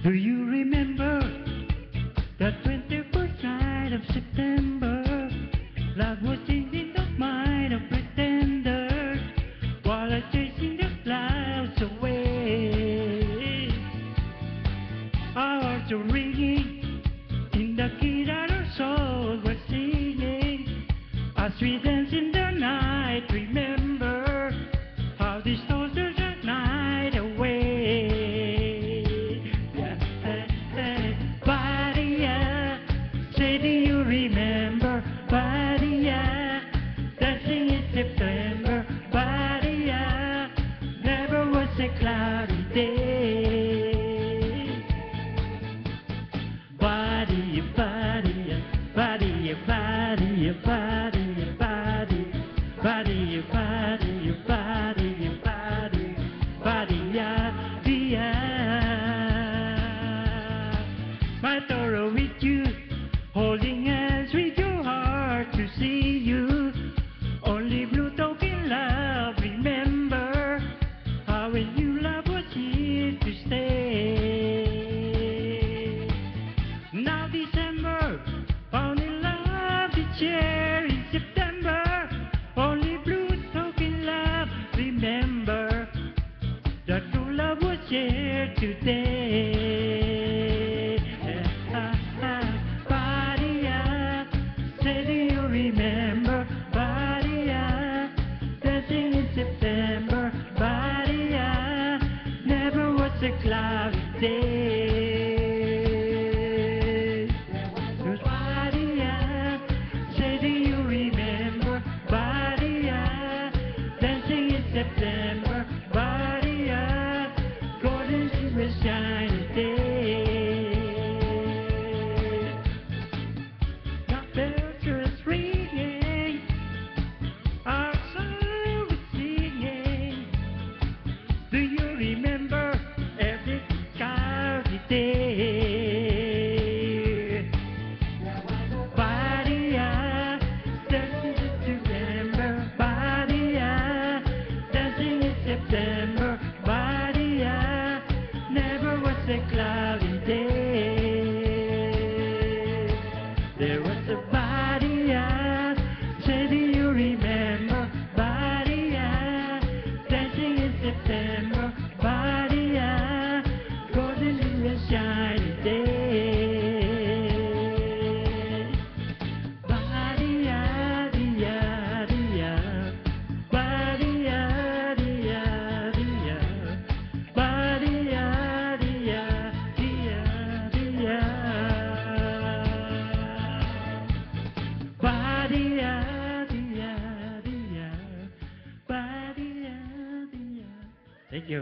Do you remember the 21st night of September? Love was changing the mind of pretenders while I chasing the clouds away. Our hearts are ringing in the key that our souls were singing as we dance in the night. Remember how these stars are the night away. Say, do you remember? Badia, dancing in September. Badia, never was a cloudy day. Badia, Badia, Badia, Badia, Badia, Badia, Badia, Badia, Badia, Badia, Badia, Badia. My Toro with you, holding hands with your heart to see you. Only blue token love, remember how when you love was here to stay. Now December, found in love each year in September. Only blue token love, remember that true love was here today. Remember, Badia, dancing in September. Badia, never was a cloudy day. Badia, say, do you remember? Badia, dancing in September. Badia, golden silver shiny day. Do you remember every cloudy day? Badia, dancing in September. Badia, dancing in September. Badia, never was a cloudy day. There was a Badia, say, do you remember? Badia, dancing in September. Badia, golden in the shiny day. Badia, dia, dia. Badia, dia, dia. Badia, dia, dia, dia. Badia, dia, dia. Badia, dia. Thank you.